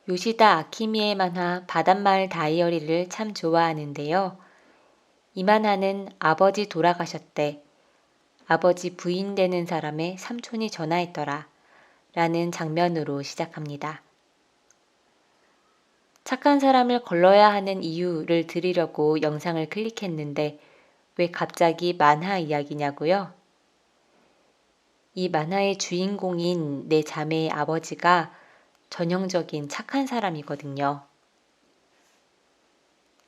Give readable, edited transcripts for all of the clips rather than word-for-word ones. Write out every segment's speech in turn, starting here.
요시다 아키미의 만화 바닷마을 다이어리를 참 좋아하는데요. 이 만화는 아버지 돌아가셨대. 아버지 부인 되는 사람의 삼촌이 전화했더라. 라는 장면으로 시작합니다. 착한 사람을 걸러야 하는 이유를 들으려고 영상을 클릭했는데 왜 갑자기 만화 이야기냐고요? 이 만화의 주인공인 내 자매의 아버지가 전형적인 착한 사람이거든요.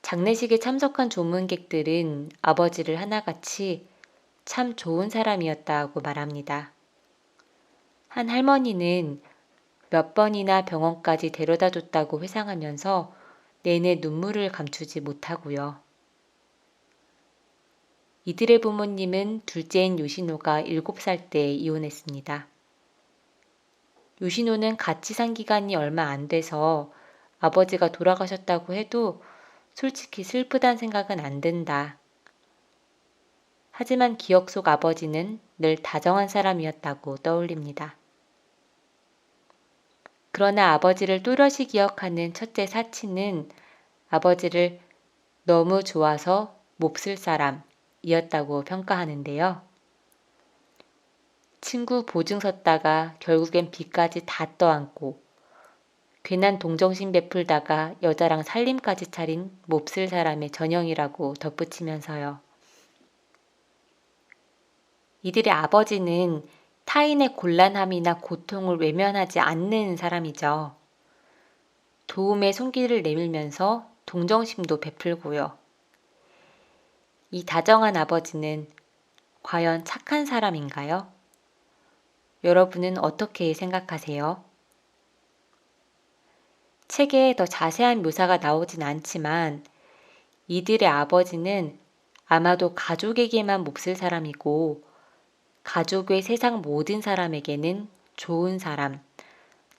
장례식에 참석한 조문객들은 아버지를 하나같이 참 좋은 사람이었다고 말합니다. 한 할머니는 몇 번이나 병원까지 데려다 줬다고 회상하면서 내내 눈물을 감추지 못하고요. 이들의 부모님은 둘째인 요시노가 7살 때 이혼했습니다. 요시노는 같이 산 기간이 얼마 안 돼서 아버지가 돌아가셨다고 해도 솔직히 슬프단 생각은 안 든다. 하지만 기억 속 아버지는 늘 다정한 사람이었다고 떠올립니다. 그러나 아버지를 또렷이 기억하는 첫째 사치는 아버지를 너무 좋아서 몹쓸 사람이었다고 평가하는데요. 친구 보증 섰다가 결국엔 빚까지 다 떠안고 괜한 동정심 베풀다가 여자랑 살림까지 차린 몹쓸 사람의 전형이라고 덧붙이면서요. 이들의 아버지는 타인의 곤란함이나 고통을 외면하지 않는 사람이죠. 도움의 손길을 내밀면서 동정심도 베풀고요. 이 다정한 아버지는 과연 착한 사람인가요? 여러분은 어떻게 생각하세요? 책에 더 자세한 묘사가 나오진 않지만 이들의 아버지는 아마도 가족에게만 몹쓸 사람이고 가족 외 세상 모든 사람에게는 좋은 사람,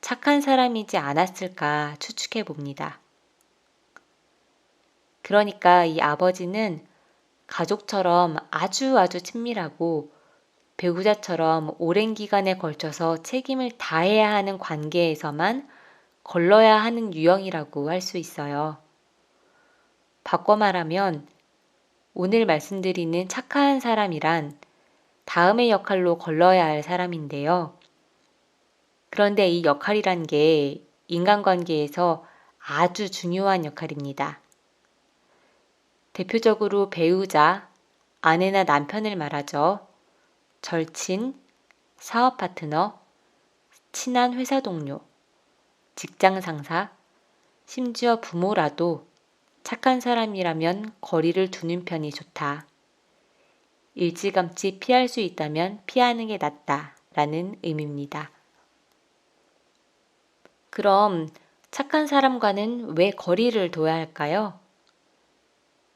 착한 사람이지 않았을까 추측해 봅니다. 그러니까 이 아버지는 가족처럼 아주 친밀하고 배우자처럼 오랜 기간에 걸쳐서 책임을 다해야 하는 관계에서만 걸러야 하는 유형이라고 할 수 있어요. 바꿔 말하면 오늘 말씀드리는 착한 사람이란 다음의 역할로 걸러야 할 사람인데요. 그런데 이 역할이란 게 인간관계에서 아주 중요한 역할입니다. 대표적으로 배우자, 아내나 남편을 말하죠. 절친, 사업 파트너, 친한 회사 동료, 직장 상사, 심지어 부모라도 착한 사람이라면 거리를 두는 편이 좋다. 일찌감치 피할 수 있다면 피하는 게 낫다. 라는 의미입니다. 그럼 착한 사람과는 왜 거리를 둬야 할까요?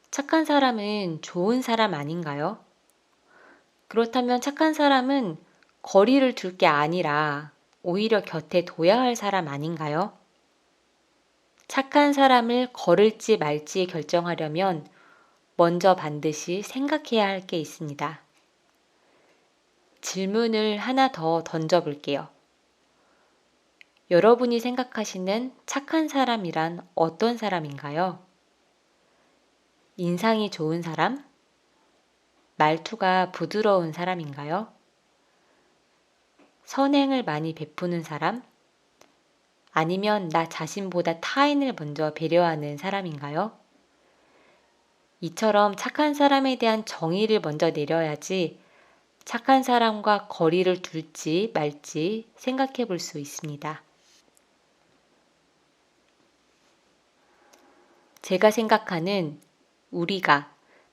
착한 사람은 좋은 사람 아닌가요? 그렇다면 착한 사람은 거리를 둘 게 아니라 오히려 곁에 둬야 할 사람 아닌가요? 착한 사람을 거를지 말지 결정하려면 먼저 반드시 생각해야 할 게 있습니다. 질문을 하나 더 던져볼게요. 여러분이 생각하시는 착한 사람이란 어떤 사람인가요? 인상이 좋은 사람? 말투가 부드러운 사람인가요? 선행을 많이 베푸는 사람? 아니면 나 자신보다 타인을 먼저 배려하는 사람인가요? 이처럼 착한 사람에 대한 정의를 먼저 내려야지 착한 사람과 거리를 둘지 말지 생각해 볼 수 있습니다. 제가 생각하는 우리가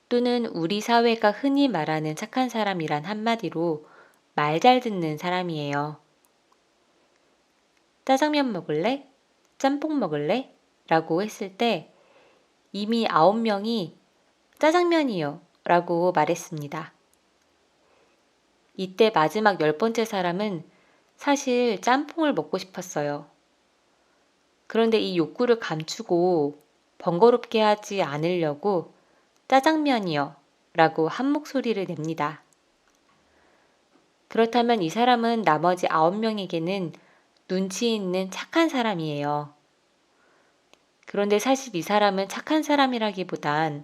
또는 우리 사회가 흔히 말하는 착한 사람이란 한마디로 말 잘 듣는 사람이에요. 짜장면 먹을래? 짬뽕 먹을래? 라고 했을 때 이미 9명이 짜장면이요 라고 말했습니다. 이때 마지막 10번째 사람은 사실 짬뽕을 먹고 싶었어요. 그런데 이 욕구를 감추고 번거롭게 하지 않으려고 짜장면이요 라고 한 목소리를 냅니다. 그렇다면 이 사람은 나머지 9명에게는 눈치 있는 착한 사람이에요. 그런데 사실 이 사람은 착한 사람이라기보단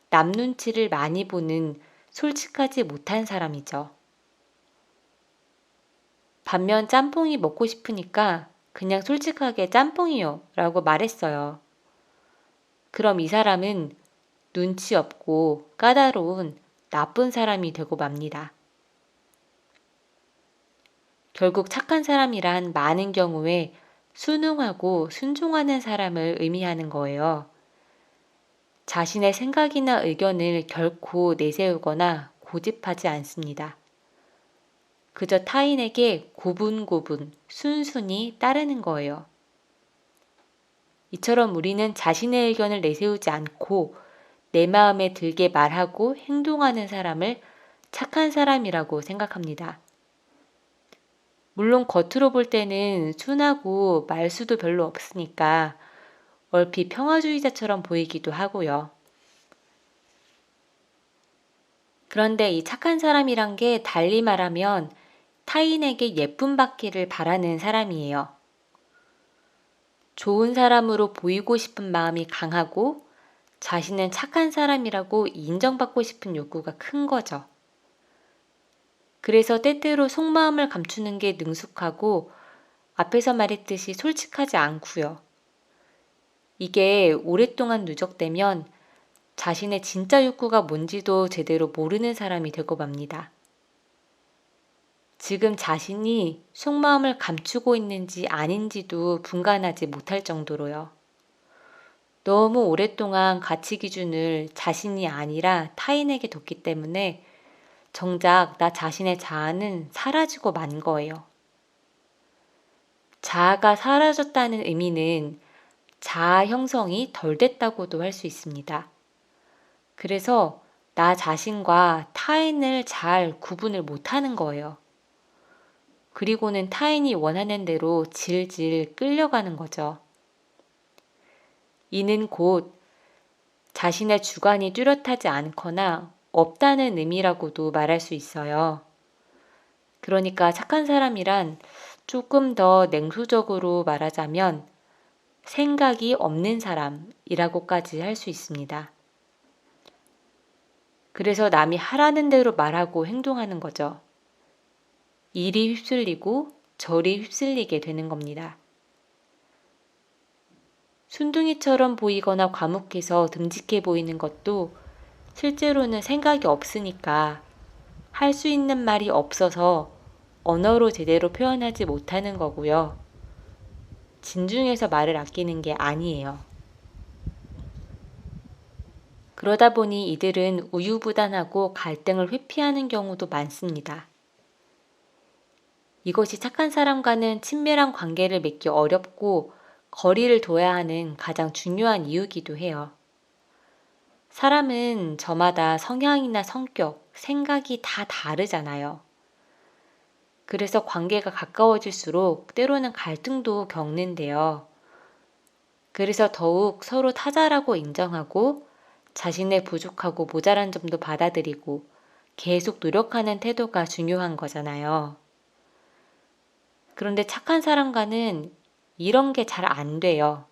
남 눈치를 많이 보는 솔직하지 못한 사람이죠. 반면 짬뽕이 먹고 싶으니까 그냥 솔직하게 짬뽕이요 라고 말했어요. 그럼 이 사람은 눈치 없고 까다로운 나쁜 사람이 되고 맙니다. 결국 착한 사람이란 많은 경우에 순응하고 순종하는 사람을 의미하는 거예요. 자신의 생각이나 의견을 결코 내세우거나 고집하지 않습니다. 그저 타인에게 고분고분 순순히 따르는 거예요. 이처럼 우리는 자신의 의견을 내세우지 않고 내 마음에 들게 말하고 행동하는 사람을 착한 사람이라고 생각합니다. 물론 겉으로 볼 때는 순하고 말수도 별로 없으니까 얼핏 평화주의자처럼 보이기도 하고요. 그런데 이 착한 사람이란 게 달리 말하면 타인에게 예쁨 받기를 바라는 사람이에요. 좋은 사람으로 보이고 싶은 마음이 강하고 자신은 착한 사람이라고 인정받고 싶은 욕구가 큰 거죠. 그래서 때때로 속마음을 감추는 게 능숙하고 앞에서 말했듯이 솔직하지 않고요. 이게 오랫동안 누적되면 자신의 진짜 욕구가 뭔지도 제대로 모르는 사람이 되고 맙니다. 지금 자신이 속마음을 감추고 있는지 아닌지도 분간하지 못할 정도로요. 너무 오랫동안 가치 기준을 자신이 아니라 타인에게 뒀기 때문에 정작 나 자신의 자아는 사라지고 만 거예요. 자아가 사라졌다는 의미는 자아 형성이 덜 됐다고도 할 수 있습니다. 그래서 나 자신과 타인을 잘 구분을 못하는 거예요. 그리고는 타인이 원하는 대로 질질 끌려가는 거죠. 이는 곧 자신의 주관이 뚜렷하지 않거나 없다는 의미라고도 말할 수 있어요. 그러니까 착한 사람이란 조금 더 냉소적으로 말하자면 생각이 없는 사람이라고까지 할 수 있습니다. 그래서 남이 하라는 대로 말하고 행동하는 거죠. 이리 휩쓸리고 저리 휩쓸리게 되는 겁니다. 순둥이처럼 보이거나 과묵해서 듬직해 보이는 것도 실제로는 생각이 없으니까 할 수 있는 말이 없어서 언어로 제대로 표현하지 못하는 거고요. 진중해서 말을 아끼는 게 아니에요. 그러다 보니 이들은 우유부단하고 갈등을 회피하는 경우도 많습니다. 이것이 착한 사람과는 친밀한 관계를 맺기 어렵고 거리를 둬야 하는 가장 중요한 이유기도 해요. 사람은 저마다 성향이나 성격, 생각이 다 다르잖아요. 그래서 관계가 가까워질수록 때로는 갈등도 겪는데요. 그래서 더욱 서로 타자라고 인정하고 자신의 부족하고 모자란 점도 받아들이고 계속 노력하는 태도가 중요한 거잖아요. 그런데 착한 사람과는 이런 게 잘 안 돼요.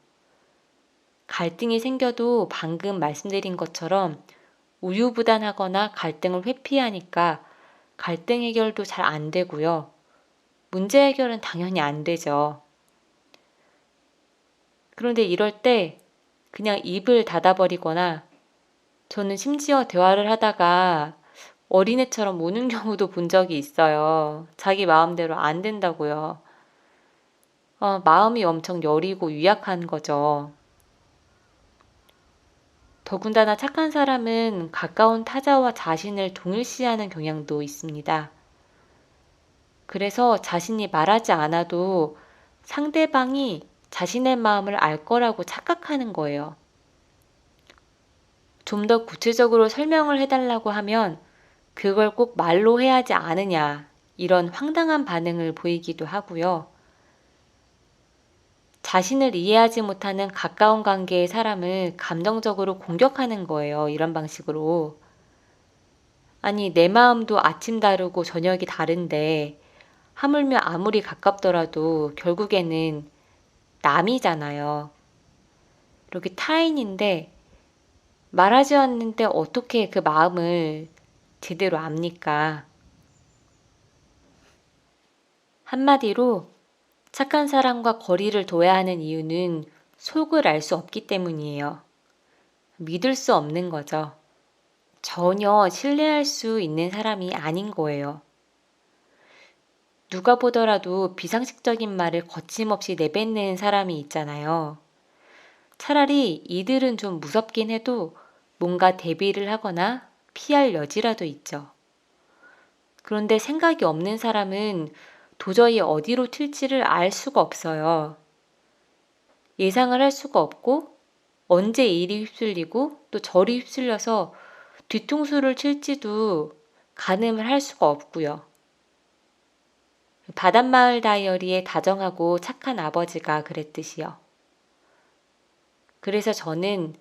갈등이 생겨도 방금 말씀드린 것처럼 우유부단하거나 갈등을 회피하니까 갈등 해결도 잘 안 되고요. 문제 해결은 당연히 안 되죠. 그런데 이럴 때 그냥 입을 닫아버리거나 저는 심지어 대화를 하다가 어린애처럼 우는 경우도 본 적이 있어요. 자기 마음대로 안 된다고요. 마음이 엄청 여리고 유약한 거죠. 더군다나 착한 사람은 가까운 타자와 자신을 동일시하는 경향도 있습니다. 그래서 자신이 말하지 않아도 상대방이 자신의 마음을 알 거라고 착각하는 거예요. 좀 더 구체적으로 설명을 해달라고 하면 그걸 꼭 말로 해야 하지 않으냐, 이런 황당한 반응을 보이기도 하고요. 자신을 이해하지 못하는 가까운 관계의 사람을 감정적으로 공격하는 거예요. 이런 방식으로. 아니, 내 마음도 아침 다르고 저녁이 다른데 하물며 아무리 가깝더라도 결국에는 남이잖아요. 이렇게 타인인데 말하지 않는데 어떻게 그 마음을 제대로 압니까? 한마디로 착한 사람과 거리를 둬야 하는 이유는 속을 알 수 없기 때문이에요. 믿을 수 없는 거죠. 전혀 신뢰할 수 있는 사람이 아닌 거예요. 누가 보더라도 비상식적인 말을 거침없이 내뱉는 사람이 있잖아요. 차라리 이들은 좀 무섭긴 해도 뭔가 대비를 하거나 피할 여지라도 있죠. 그런데 생각이 없는 사람은 도저히 어디로 튈지를 알 수가 없어요. 예상을 할 수가 없고 언제 일이 휩쓸리고 또 절이 휩쓸려서 뒤통수를 칠지도 가늠을 할 수가 없고요. 바닷마을 다이어리의 다정하고 착한 아버지가 그랬듯이요. 그래서 저는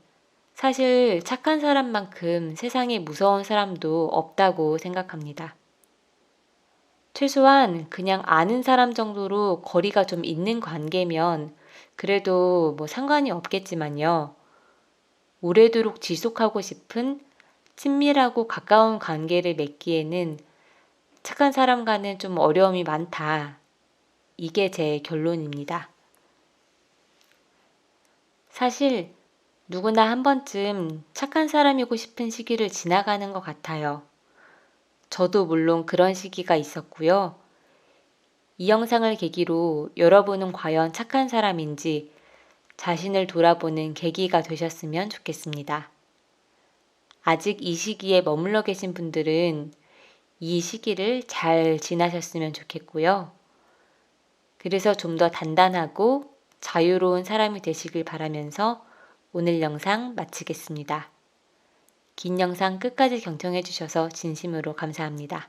사실 착한 사람만큼 세상에 무서운 사람도 없다고 생각합니다. 최소한 그냥 아는 사람 정도로 거리가 좀 있는 관계면 그래도 뭐 상관이 없겠지만요. 오래도록 지속하고 싶은 친밀하고 가까운 관계를 맺기에는 착한 사람과는 좀 어려움이 많다. 이게 제 결론입니다. 사실 누구나 한 번쯤 착한 사람이고 싶은 시기를 지나가는 것 같아요. 저도 물론 그런 시기가 있었고요. 이 영상을 계기로 여러분은 과연 착한 사람인지 자신을 돌아보는 계기가 되셨으면 좋겠습니다. 아직 이 시기에 머물러 계신 분들은 이 시기를 잘 지나셨으면 좋겠고요. 그래서 좀 더 단단하고 자유로운 사람이 되시길 바라면서 오늘 영상 마치겠습니다. 긴 영상 끝까지 경청해 주셔서 진심으로 감사합니다.